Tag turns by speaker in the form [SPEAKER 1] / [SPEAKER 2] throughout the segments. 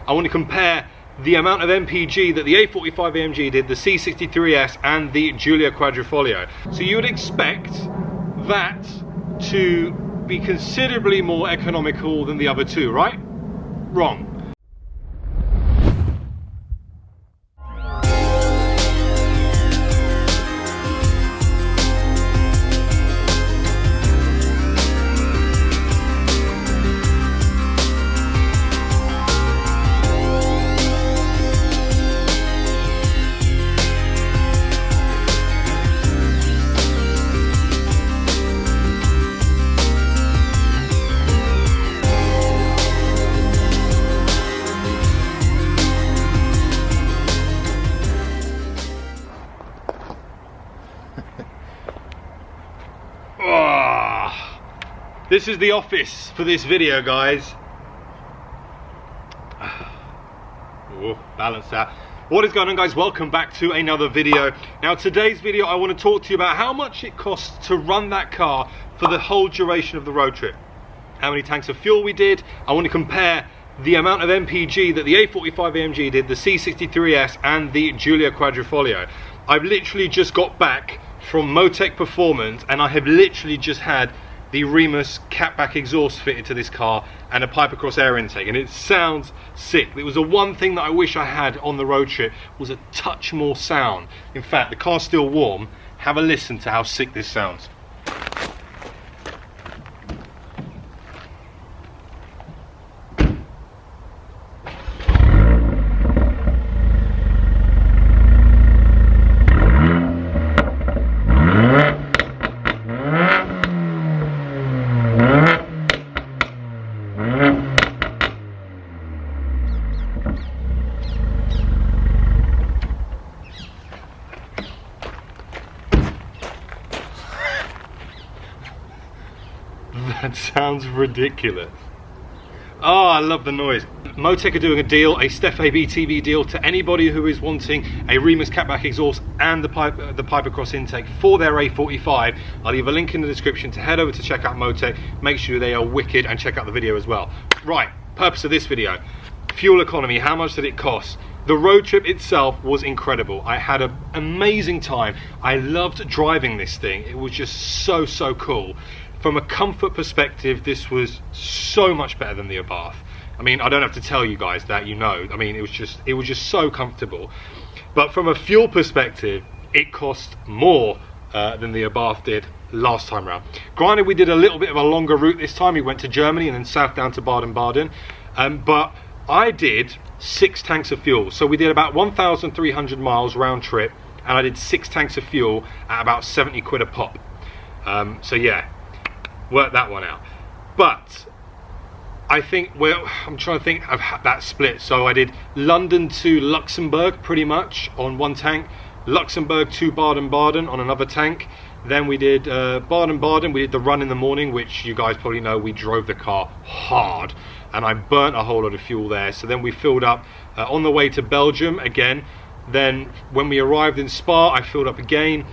[SPEAKER 1] I want to compare the amount of MPG that the A45 AMG did, the C63S and the Giulia Quadrifoglio. So you would expect that to be considerably more economical than the other two, right? Wrong. This is the office for this video, guys. Oh, balance that. What is going on, guys? Welcome back to another video. Now, today's video, I want to talk to you about how much it costs to run that car for the whole duration of the road trip. How many tanks of fuel we did. I want to compare the amount of MPG that the A45 AMG did, the C63S and the Giulia Quadrifoglio. I've literally just got back from Motec Performance and I have literally just had the Remus catback exhaust fitted to this car and a pipe across air intake, and it sounds sick. It was the one thing that I wish I had on the road trip, was a touch more sound. In fact, the car's still warm. Have a listen to how sick this sounds. That sounds ridiculous. Oh, I love the noise. Motec are doing a deal, a Steph AB TV deal, to anybody who is wanting a Remus catback exhaust and the pipe across intake for their A45. I'll leave a link in the description to head over to check out Motec. Make sure they are wicked and check out the video as well. Right, purpose of this video. Fuel economy, how much did it cost? The road trip itself was incredible. I had an amazing time. I loved driving this thing. It was just so cool. From a comfort perspective, this was so much better than the Abarth. I mean, I don't have to tell you guys that, you know. I mean, it was just so comfortable. But from a fuel perspective, it cost more than the Abarth did last time around. Granted, we did a little bit of a longer route this time. We went to Germany and then south down to Baden-Baden. But I did 6 tanks of fuel. So we did about 1,300 miles round trip, and I did 6 tanks of fuel at about 70 quid a pop. So yeah, work that one out. But I think, well, I'm trying to think of that split. So I did London to Luxembourg pretty much on one tank, Luxembourg to Baden-Baden on another tank. Then we did Baden-Baden, we did the run in the morning, which you guys probably know we drove the car hard, and I burnt a whole lot of fuel there. So then we filled up on the way to Belgium again. Then when we arrived in Spa, I filled up again.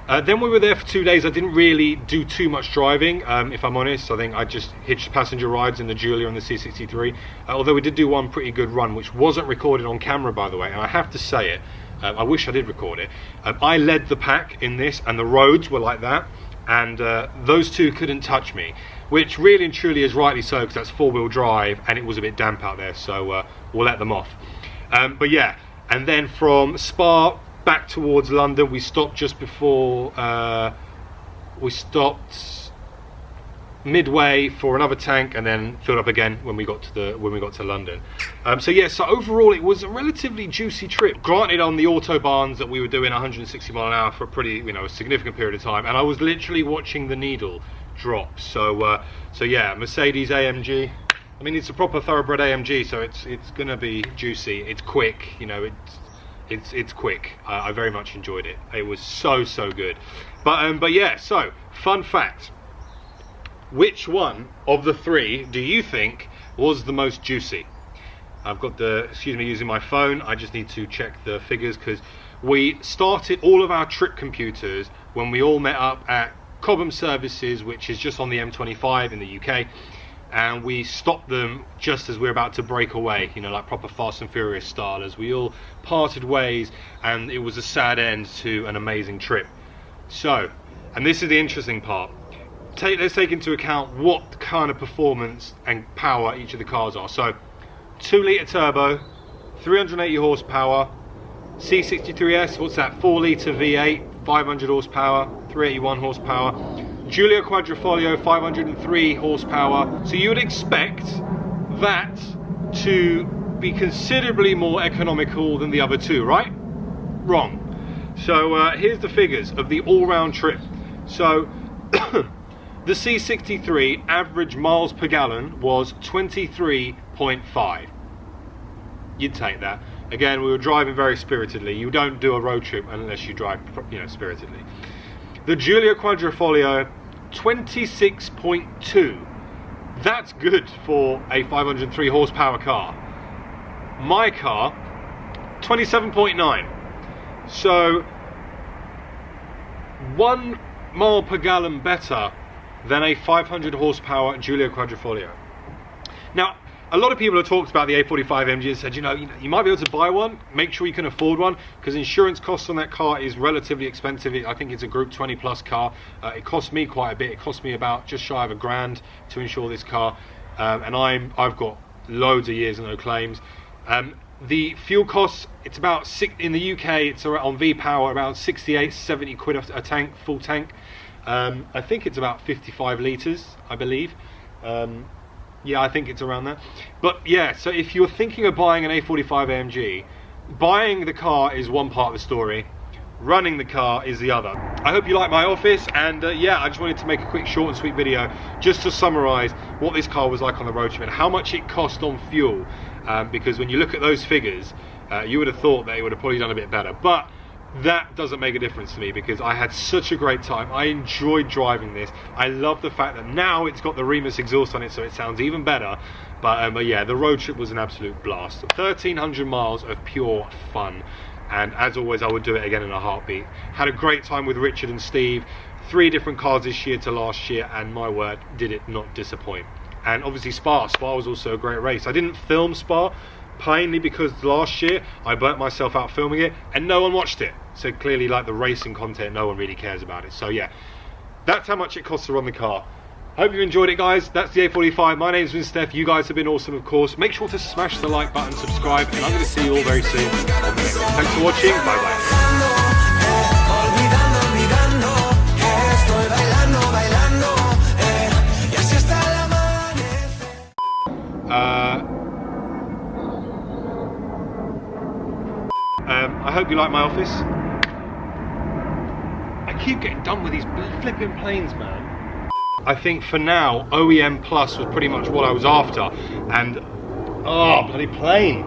[SPEAKER 1] Then we were there for 2 days. I didn't really do too much driving, if I'm honest. I think I just hitched passenger rides in the Giulia and the C63. Although we did do one pretty good run, which wasn't recorded on camera, by the way. And I have to say it, I wish I did record it. I led the pack in this, and the roads were like that. And those two couldn't touch me, which really and truly is rightly so, because that's 4-wheel drive, and it was a bit damp out there. So we'll let them off. But yeah, and then from Spa back towards London, we stopped just before we stopped midway for another tank, and then filled up again when we got to London. So yeah, so overall it was a relatively juicy trip. Granted, on the autobahns that we were doing 160 mile an hour for a pretty, a significant period of time, and I was literally watching the needle drop. So so yeah, Mercedes AMG. I mean, it's a proper thoroughbred AMG, so it's gonna be juicy. It's quick, it's quick. I very much enjoyed it. It was so good. But yeah, so fun fact, which one of the 3 do you think was the most juicy? I've got excuse me, using my phone. I just need to check the figures, because we started all of our trip computers when we all met up at Cobham Services, which is just on the M25 in the UK. and we stopped them just as we were about to break away, you know, like proper Fast and Furious style, as we all parted ways, and it was a sad end to an amazing trip. So, and this is the interesting part, let's take into account what kind of performance and power each of the cars are. So 2 litre turbo, 380 horsepower, C63S, what's that, 4 litre V8, 500 horsepower, 381 horsepower, Giulia Quadrifoglio, 503 horsepower. So you would expect that to be considerably more economical than the other two, right? Wrong. So here's the figures of the all-round trip. So the C63 average miles per gallon was 23.5. You'd take that. Again, we were driving very spiritedly. You don't do a road trip unless you drive, you know, spiritedly. The Giulia Quadrifoglio, 26.2. That's good for a 503 horsepower car. My car, 27.9. So 1 mile per gallon better than a 500 horsepower Giulia Quadrifoglio. Now, a lot of people have talked about the A45 AMG and said, you know, you might be able to buy one, make sure you can afford one, because insurance costs on that car is relatively expensive. I think it's a Group 20 plus car. It cost me quite a bit. It cost me about just shy of £1,000 to insure this car, and I've got loads of years and no claims. The fuel costs, it's about in the UK, it's on V-Power about 68, 70 quid a tank, full tank. I think it's about 55 litres, I believe. Yeah, I think it's around that. But yeah, so if you're thinking of buying an A45 AMG, buying the car is one part of the story, running the car is the other. I hope you like my office, and yeah, I just wanted to make a quick short and sweet video just to summarise what this car was like on the road trip and how much it cost on fuel, because when you look at those figures, you would have thought that it would have probably done a bit better, but that doesn't make a difference to me because I had such a great time. I enjoyed driving this. I love the fact that now it's got the Remus exhaust on it, so it sounds even better. But yeah, the road trip was an absolute blast. 1,300 miles of pure fun, and as always, I would do it again in a heartbeat. Had a great time with Richard and Steve. 3 different cars this year to last year, and my word, did it not disappoint. And obviously Spa was also a great race. I didn't film Spa plainly because last year I burnt myself out filming it and no one watched it, so clearly, like the racing content, no one really cares about it. So yeah, that's how much it costs to run the car. Hope you enjoyed it, guys. That's the A45. My name's Vince Steph. You guys have been awesome, of course. Make sure to smash the like button, subscribe, and I'm going to see you all very soon. Thanks for watching. Bye bye. I hope you like my office. I keep getting done with these flipping planes, man. I think for now, OEM Plus was pretty much what I was after. And, oh, bloody plane.